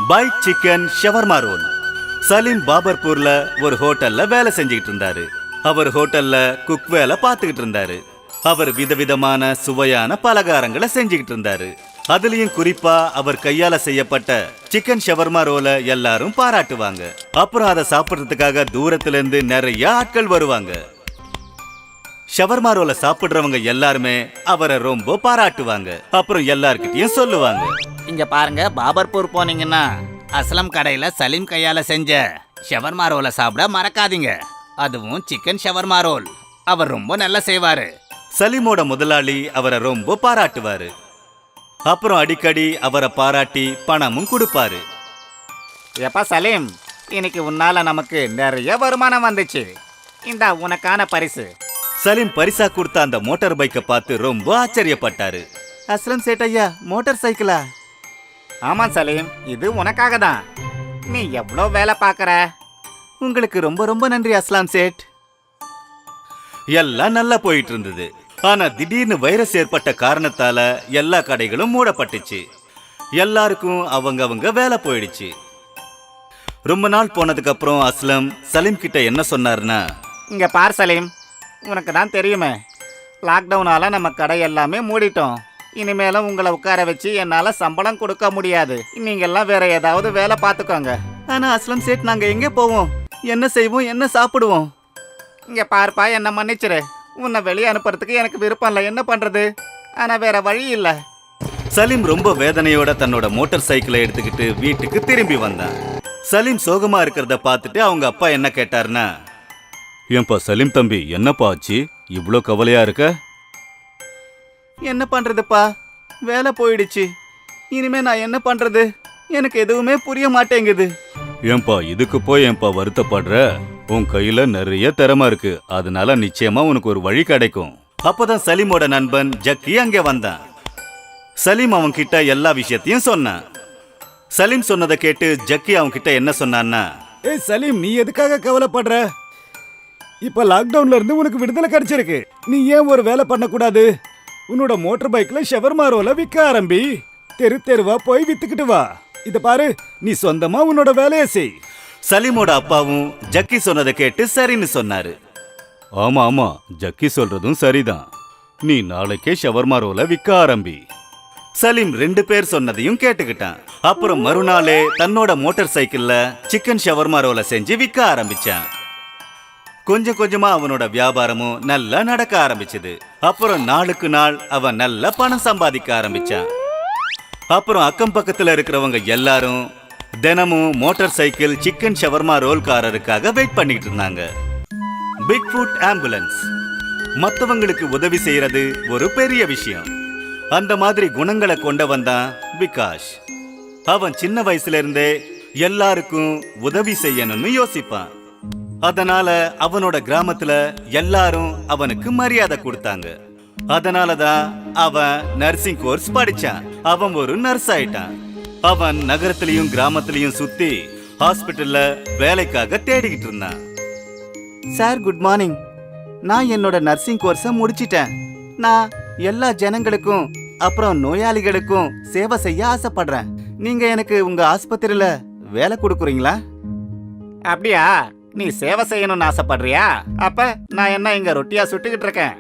By chicken shawarma roll. Salim பாபர்பூர்ல ஒரு ஹோட்டல்ல வேலை செஞ்சுக்கிட்டு இருந்தாரு. அவர் ஹோட்டல்ல குக் வேலை பார்த்துக்கிட்டு இருந்தாரு. அவர் விதவிதமான சுவையான பலகாரங்களை செஞ்சுக்கிட்டு இருந்தாரு. அதுலயும் குறிப்பா அவர் கையால செய்யப்பட்ட சிக்கன் ஷவர்மா ரோல எல்லாரும் பாராட்டுவாங்க. அப்புறம் அதை சாப்பிடுறதுக்காக தூரத்துல இருந்து நிறைய ஆட்கள் வருவாங்க. ஷவர்மா ரோல சாப்பிடுறவங்க எல்லாருமே அவரை ரொம்ப பாராட்டுவாங்க. அப்புறம் எல்லார்கிட்டயும் சொல்லுவாங்க, இங்க பாருங்க, பாபர்பூர் போனீங்கன்னா அஸ்லம் கடையில சலீம் கையால செஞ்ச ஷவர்மா ரோலை சாப்பிட மறக்காதீங்க. அதுவும் சிக்கன் ஷவர்மா ரோல். அவர் ரொம்ப நல்லா செய்வாரு. சலீமோட முதலாளி அவரை ரொம்ப பாராட்டுவாரு. அப்புறம் அடிக்கடி அவரை பாராட்டி பணமும் கொடுப்பாரு. எப்பா சலீம், இன்னைக்கு உன்னால நமக்கு நிறைய வருமானம் வந்துச்சு. இந்த உனக்கான பரிசு. சலீம் பரிசா கொடுத்த அந்த மோட்டார் பைக்கை பார்த்து ரொம்ப ஆச்சரியப்பட்டாரு. அஸ்லம் சேட் ஐயா, மோட்டார் சைக்கிளா? ஆமா சலீம், இது உனக்காக தான். நீ எவ்வளோ வேலை பார்க்கற. உங்களுக்கு ரொம்ப ரொம்ப நன்றி அஸ்லாம் சேட். எல்லாம் நல்லா போயிட்டு இருந்தது. ஆனா திடீர்னு வைரஸ் ஏற்பட்ட காரணத்தால எல்லா கடைகளும் மூடப்பட்டுச்சு. எல்லாருக்கும் அவங்க வேலை போயிடுச்சு. ரொம்ப நாள் போனதுக்கு அப்புறம் அஸ்லம் சலீம் கிட்ட என்ன சொன்னார்னா, இங்க பார் சலீம், உனக்கு தான் தெரியுமே, லாக்டவுனால நம்ம கடை எல்லாமே மூடிட்டோம். இனிமேலும் உங்களை உட்கார வச்சு என்னால சம்பளம் கொடுக்க முடியாது. நீங்க எல்லாம் வேற ஏதாவது வேலை பார்த்துக்கோங்க. ஆனா அஸ்லம் சேட், நாங்க எங்க போவோம், என்ன செய்வோம், என்ன சாப்பிடுவோம்? இங்க பார்ப்பா, என்ன மன்னிச்சிரு. உன்னை வெளியே அனுப்புறதுக்கு எனக்கு விருப்பம் இல்லை. என்ன பண்றது? ஆனா வேற வழி இல்லை. சலீம் ரொம்ப வேதனையோட தன்னோட மோட்டார் சைக்கிளை எடுத்துக்கிட்டு வீட்டுக்கு திரும்பி வந்தான். சலீம் சோகமா இருக்கிறத பார்த்துட்டு அவங்க அப்பா என்ன கேட்டாருன்னா, ஏன்பா சலீம் தம்பி, என்னப்பா ஆச்சு, இவ்வளோ கவலையா இருக்க? என்ன பண்றதுப்பா, வேலை போயிடுச்சு. இனிமே நான் என்ன பண்றது? எனக்கு எதுவுமே புரிய மாட்டேங்குது. ஏன்பா இதுக்கு போய் ஏன்பா வருத்தப்படுற? உன் கையில நிறைய திறமை இருக்கு. அதனால நிச்சயமா உனக்கு ஒரு வழி கிடைக்கும். அப்பதான் சலீமோட நண்பன் ஜக்கி அங்கே வந்தான். சலீம் அவன் கிட்ட எல்லா விஷயத்தையும் சொன்னான். சலீம் சொன்னதை கேட்டு ஜக்கி அவன் கிட்ட என்ன சொன்னான்னா, ஏய் சலீம், நீ எதுக்காக கவலைப்படுற? இப்ப லாக்டவுன்ல இருந்து உனக்கு விடுதலை கிடைச்சிருக்கு. நீ ஏன் ஒரு வேலை பண்ணக்கூடாது? உன்னோட மோட்டார் பைக்ல ஷவர்மா ரோல விற்க ஆரம்பி. தெரு தெருவா போய் வித்துக்கிட்டு வா. இத பாரு, நீ சொந்தமா உன்னோட வேலையை செய். சலீமோட அப்பாவும் ஜக்கி சொன்னதை கேட்டு சரின்னு சொன்னாரு. ஆமா ஆமா, ஜக்கி சொல்றதும் சரிதான். நீ நாளைக்கே ஷவர்மா ரோல விற்க ஆரம்பி. சலீம் 2 பேர் சொன்னதையும் கேட்டுக்கிட்டான். அப்புறம் மறுநாளே தன்னோட மோட்டார் சைக்கிள்ல சிக்கன் ஷவர்மா ரோல செஞ்சு விற்க ஆரம்பிச்சான். கொஞ்சம் கொஞ்சமா அவனோட வியாபாரமும் நல்லா நடக்க ஆரம்பிச்சது. அப்புறம் நாளுக்கு நாள் அவன் நல்ல பணம் சம்பாதிக்க ஆரம்பிச்சான். அப்புறம் அக்கம் பக்கத்துல இருக்கிறவங்க எல்லாரும் தினமும் மோட்டார் சைக்கிள் சிக்கன் ஷவர்மா ரோல்காரருக்காக வெயிட் பண்ணிட்டு இருந்தாங்க. Big food ambulance. மத்தவங்களுக்கு உதவி செய்யறது ஒரு பெரிய விஷயம். அந்த மாதிரி குணங்களை கொண்டவன் தான் விகாஷ். அவன் சின்ன வயசுல இருந்தே எல்லாருக்கும் உதவி செய்யணும்னு யோசிப்பான். அதனால அவனோட கிராமத்துல எல்லாரும் அவனுக்கு மரியாதை கொடுத்தாங்க. அதனாலதான் அவன் நர்சிங் கோர்ஸ் படிச்சான். அவன் ஒரு நர்ஸ் ஆயிட்டான். அவன் நகரத்திலையும் கிராமத்திலையும் சுத்தி ஹாஸ்பிட்டல்ல வேலைக்காக தேடிக்கிட்டு இருந்தான். Sir, good morning. நான் என்னோட நர்சிங் கோர்ஸை முடிச்சிட்டேன். நான் எல்லா ஜனங்களுக்கும் அப்புறம் நோயாளிகளுக்கும் சேவை செய்ய ஆசைப்படுறேன். நீங்க எனக்கு உங்க ஆஸ்பத்திரியில வேலை கொடுக்குறீங்களா? அப்படியா? நீ சேவை செய்யணும்னு ஆசைப்படுறியா? அப்ப நான் என்ன இங்க ரொட்டியா சுட்டுக்கிட்டு இருக்கேன்?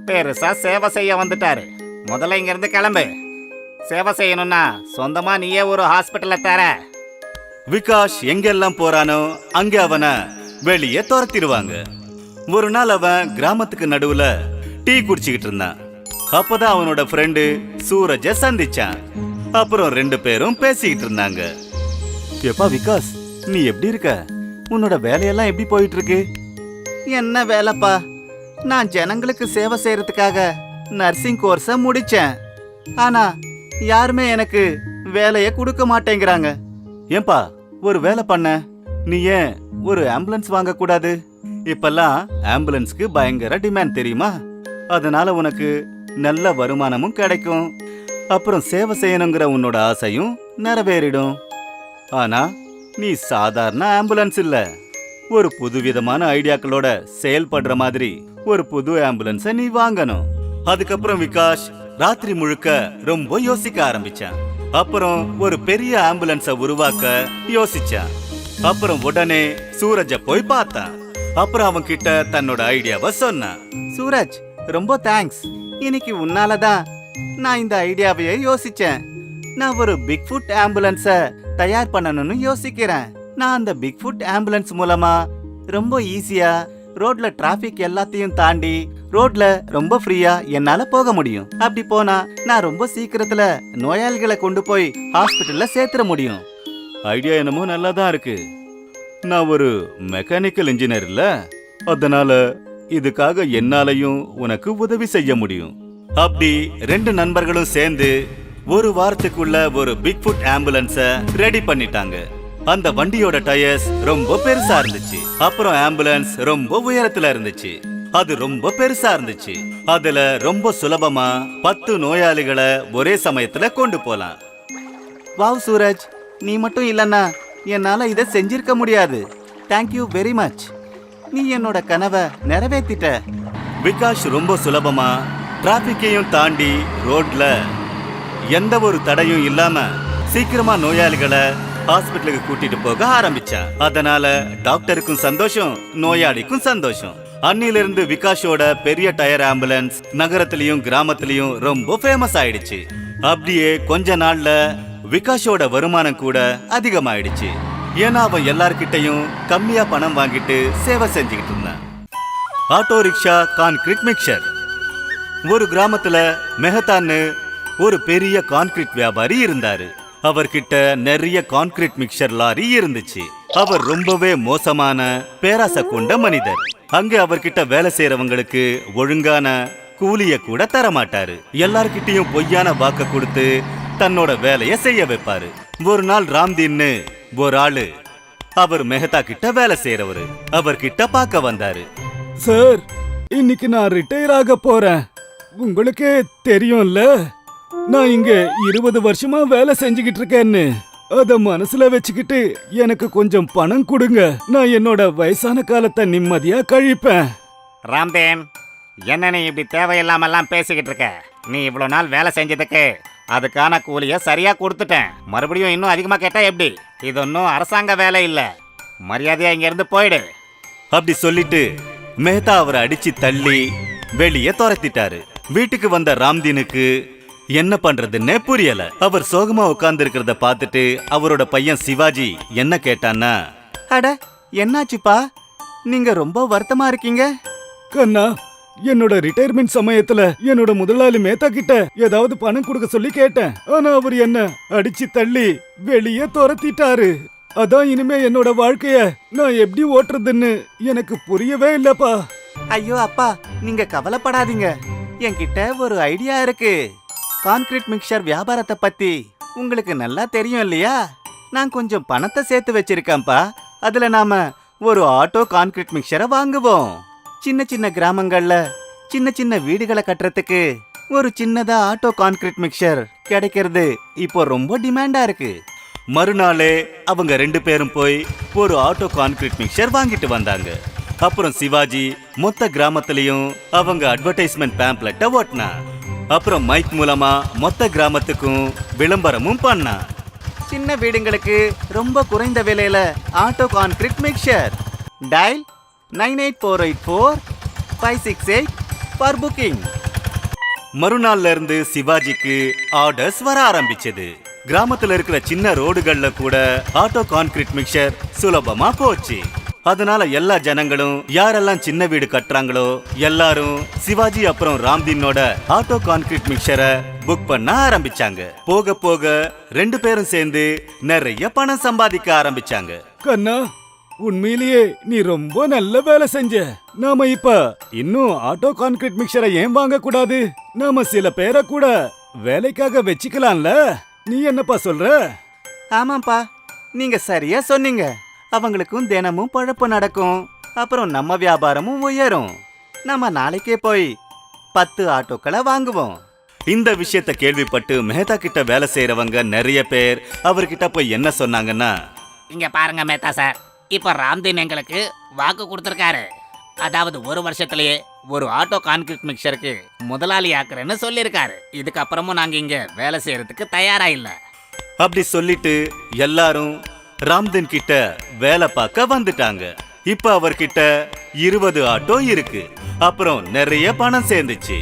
பெருசா சேவை செய்ய வந்துட்டாரு. முதல்ல இங்க இருந்து கிளம்பு. சேவை செய்யணும்னா சொந்தமா நீயே ஒரு ஹாஸ்பிட்டல தர. விகாஷ் எங்கெல்லாம் போறானோ அங்க அவனை வெளியே துரத்திடுவாங்க. ஒரு நாள் அவன் கிராமத்துக்கு நடுவுல டீ குடிச்சுக்கிட்டு இருந்தான். அப்பதான் அவனோட ஃப்ரெண்டு சூரஜ சந்திச்சான். அப்புறம் 2 பேரும் பேசிக்கிட்டு இருந்தாங்க. எப்பா விகாஸ், நீ எப்படி இருக்க? உன்னோட வேலையெல்லாம் எப்படி போயிட்டு இருக்கு? என்ன வேலைப்பா? நான் ஜனங்களுக்கு சேவை செய்யறதுக்காக நர்சிங் கோர்ஸை முடிச்சேன். ஆனா யாருமே எனக்கு வேலையை கொடுக்க மாட்டேங்கிறாங்க. ஏன்பா ஒரு வேலை பண்ண, நீ ஏன் ஒரு ஆம்புலன்ஸ் வாங்க கூடாது? இப்பெல்லாம் ஆம்புலன்ஸ்க்கு பயங்கர டிமாண்ட் தெரியுமா? அதனால உனக்கு நல்ல வருமானமும் கிடைக்கும். அப்புறம் சேவை செய்யணுங்கிற உன்னோட ஆசையும் நிறைவேறிடும். ஆனா நீ சாதாரண ஆம்புலன்ஸ் இல்ல, ஒரு புதுவிதமான ஐடியாக்களோட செயல்படுற மாதிரி ஒரு புது ஆம்புலன்ஸை நீ வாங்கணும். அதுக்கப்புறம் விகாஷ் ராத்திரி முழுக்க ரொம்ப யோசிக்க ஆரம்பிச்சான். அப்புறம் ஒரு பெரிய ஆம்புலன்ஸ உருவாக்க யோசிச்சான். அப்புறம் உடனே சூரஜ போய் பார்த்தான். அப்புறம் அவன் கிட்ட தன்னோட ஐடியாவை சொன்னான். சூரஜ், ரொம்ப தேங்க்ஸ். இன்னைக்கு உன்னாலதான் நான் இந்த ஐடியாவையே யோசிச்சேன். நான் ஒரு பிக்ஃபுட் ஆம்புலன்ஸ தயார் பண்ணணும்னு யோசிக்கிறேன். நான் அந்த பிக்ஃபுட் ஆம்புலன்ஸ் மூலமா ரொம்ப ஈஸியா ரோட்ல டிராபிக் எல்லாத்தையும் தாண்டி ரோட்ல ரொம்ப ஃப்ரீயா என்னால போக முடியும். அப்படி போனா நான் ரொம்ப சீக்கிரத்துல நோயாளிகளை கொண்டு போய் ஹாஸ்பிட்டல்ல சேர்த்துட முடியும். ஐடியா என்னமோ நல்லா தான் இருக்கு. நான் ஒரு மெக்கானிக்கல் இன்ஜினியர் இல்ல, அதனால இதுக்காக என்னாலையும் உனக்கு உதவி செய்ய முடியும். அப்படி ரெண்டு நண்பர்களும் சேர்ந்து ஒரு வாரத்துக்குள்ள ஒரு பிக்ஃபுட் ஆம்புலன்ஸ ரெடி பண்ணிட்டாங்க. அந்த வண்டியோட டயர்ஸ் ரொம்ப பெருசா இருந்துச்சு. அப்புறம் ஆம்புலன்ஸ் ரொம்ப உயரத்துல இருந்துச்சு. அது ரொம்ப பெருசா இருந்துச்சு. அதுல ரொம்ப சுலபமா 10 நோயாளிகளை ஒரே சமயத்துல கொண்டு போலாம். வாவ் சூரஜ், நீ மட்டும் இல்லன்னா என்னால இதை செஞ்சிருக்க முடியாது. Thank you very much. நீ என்னோட கனவை நிறைவேத்திட்ட. விகாஷ் ரொம்ப சுலபமா டிராபிக்கையும் தாண்டி ரோட்ல எந்த ஒரு தடையும் இல்லாம சீக்கிரமா நோயாளிகளை ஹாஸ்பிட்டலுக்கு கூட்டிட்டு போக ஆரம்பிச்சான். அதனால டாக்டருக்கும் சந்தோஷம், நோயாளிக்கும் சந்தோஷம். அன்னிலிருந்து விகாஷோட பெரிய டயர் ஆம்புலன்ஸ் நகரத்திலயும் கிராமத்திலயும் ரொம்ப ஃபேமஸ் ஆயிடுச்சு. அப்படியே கொஞ்ச நாள்ல விகாஷோட வருமானம் கூட அதிகமாயிடுச்சு. ஏன்னா அவன் எல்லார்கிட்டையும் கம்மியா பணம் வாங்கிட்டு சேவை செஞ்சுக்கிட்டு இருந்தான். Auto rickshaw concrete mixer. ஒரு கிராமத்துல மெஹத்தான்னு ஒரு பெரிய கான்கிரீட் வியாபாரி இருந்தாரு. அவர்கிட்ட நிறைய கான்கிரீட் மிக்சர் லாரி இருந்துச்சு. அவர் ரொம்பவே மோசமான பேராசை கொண்ட மனிதர். அங்க அவர்கிட்ட வேலை செய்யறவங்களுக்கு ஒழுங்கான கூலிய கூட தர மாட்டாரு. எல்லார்கிட்டயும் பொய்யான வாக்க கொடுத்து தன்னோட வேலைய செய்ய வைப்பாரு. ஒரு நாள் ராம்தீன்னு ஒரு ஆளு, அவர் மெஹதா கிட்ட வேலை செய்யறவரு, அவர்கிட்ட பார்க்க வந்தாரு. சார், இன்னைக்கு நான் ரிட்டையர் ஆக போறேன். உங்களுக்கே தெரியும்ல, நான் இங்க 20 வருஷமா வேலை செஞ்சுக்கிட்டு இருக்கேன்னு. அத மனசுல வச்சுக்கிட்டு எனக்கு கொஞ்சம் பணம் கொடுங்க. நான் என்னோட வயசான காலத்தை நிம்மதியா கழிப்பேன். ராம்தேன், என்ன நீ இப்படி தேவையில்லாமல்லாம் பேசிக்கிட்டு இருக்க? நீ இவ்வளோ நாள் வேலை செஞ்சதுக்கு அதுக்கான கூலியை சரியா கொடுத்துட்டேன். மறுபடியும் இன்னும் அதிகமா கேட்டா எப்படி? இது ஒன்றும் அரசாங்க வேலை இல்ல. மரியாதையா இங்க இருந்து போயிடு. அப்படி சொல்லிட்டு மெஹதா அவரை அடிச்சு தள்ளி வெளியே துரத்திட்டாரு. வீட்டுக்கு வந்த ராம்தீனுக்கு என்ன பண்றதுன்னே புரியல. அவர் சோகமா உட்கார்ந்து இருக்கிறத பார்த்துட்டு அவரோட பையன் சிவாஜி என்ன கேட்டான்னா, அட, என்னாச்சுப்பா? நீங்க ரொம்ப வருத்தமா இருக்கீங்க. கண்ணா, என்னோட ரிட்டையர்மெண்ட் சமயத்துல என்னோட முதலாளி மேத்தா கிட்ட ஏதாவது பணம் கொடுக்க சொல்லி கேட்டேன். ஆனா அவர் என்ன அடிச்சு தள்ளி வெளியே துரத்திட்டாரு. அதான் இனிமே என்னோட வாழ்க்கைய நான் எப்படி ஓட்டுறதுன்னு எனக்கு புரியவே இல்லப்பா. ஐயோ அப்பா, நீங்க கவலைப்படாதீங்க. என்கிட்ட ஒரு ஐடியா இருக்கு. கான்கிரீட் மிக்சர் வியாபாரத்தை பத்தி உங்களுக்கு நல்லா தெரியும் இல்லையா? நான் கொஞ்சம் பணத்தை சேர்த்து வச்சிருக்கேன்ப்பா. அதுல நாம ஒரு ஆட்டோ கான்கிரீட் மிக்சரை வாங்குவோம். சின்ன சின்ன கிராமங்கள்ல சின்ன சின்ன வீடுகளை கட்டுறதுக்கு ஒரு சின்னதா ஆட்டோ கான்கிரீட் மிக்சர் கிடைக்கிறது இப்போ ரொம்ப டிமாண்டா இருக்கு. மறுநாளே அவங்க 2 பேரும் போய் ஒரு ஆட்டோ கான்கிரீட் மிக்சர் வாங்கிட்டு வந்தாங்க. அப்புறம் சிவாஜி மொத்த கிராமத்திலையும் அவங்க அட்வர்டைஸ்மெண்ட் பேம்ப்லெட்டை ஓட்டினா. அப்புறம் மைக் மூலமா மொத்த கிராமத்துக்கும் விளம்பரமும் பண்ணா. சின்ன வீடுங்களுக்கு ரொம்ப குறைந்த விலையில auto concrete mixer. Dial 98484-568 for booking. மறுநாள்ல இருந்து சிவாஜிக்கு ஆர்டர்ஸ் வர ஆரம்பிச்சது. கிராமத்துல இருக்கிற சின்ன ரோடுகள்ல கூட ஆட்டோ கான்கிரீட் மிக்சர் சுலபமா போச்சு. அதனால எல்லா ஜனங்களும் யாரெல்லாம் சின்ன வீடு கட்டுறாங்களோ எல்லாரும் சிவாஜி அப்புறம் ராம்தீனோட ஆட்டோ கான்கிரீட் மிக்சரை புக் பண்ண ஆரம்பிச்சாங்க. போக போக 2 பேரும் சேர்ந்து நிறைய பணம் சம்பாதிக்க ஆரம்பிச்சாங்க. கண்ணா, உண்மையிலேயே நீ ரொம்ப நல்ல வேலை செஞ்ச. நாம இப்ப இன்னும் ஆட்டோ கான்கிரீட் மிக்சரை ஏன் வாங்க கூடாது? நாம சில பேரை கூட வேலைக்காக வச்சுக்கலாம்ல. நீ என்னப்பா சொல்ற? ஆமாப்பா, நீங்க சரியா சொன்னீங்க. அவங்களுக்கும் தினமும் பழப்பு நடக்கும். அப்புறம் நம்ம வியாபாரமும் உயரும். நம்ம நாளைக்கே போய் 10 ஆட்டோக்களை வாங்குவோம். இந்த விஷயத்த கேள்விப்பட்டு மெஹதா கிட்ட வேலை செய்யறவங்க நிறைய பேர் அவர்கிட்ட போய் என்ன சொன்னாங்கன்னா, இங்க பாருங்க மேத்தா சார், இப்ப ராம்தீன் எங்களுக்கு வாக்கு கொடுத்துருக்காரு. அதாவது 1 வருஷத்திலேயே ஒரு ஆட்டோ கான்கிரீட் மிக்சருக்கு முதலாளி ஆக்குறேன்னு சொல்லியிருக்காரு. இதுக்கப்புறமும் நாங்க இங்க வேலை செய்யறதுக்கு தயாரா இல்ல. அப்படி சொல்லிட்டு எல்லாரும் ராம்தன் கிட்ட வேலை பார்க்க வந்துட்டாங்க. இப்ப அவர்கிட்ட 20 ஆட்டோ இருக்கு. அப்புறம் நிறைய பணம் சேர்ந்துச்சு.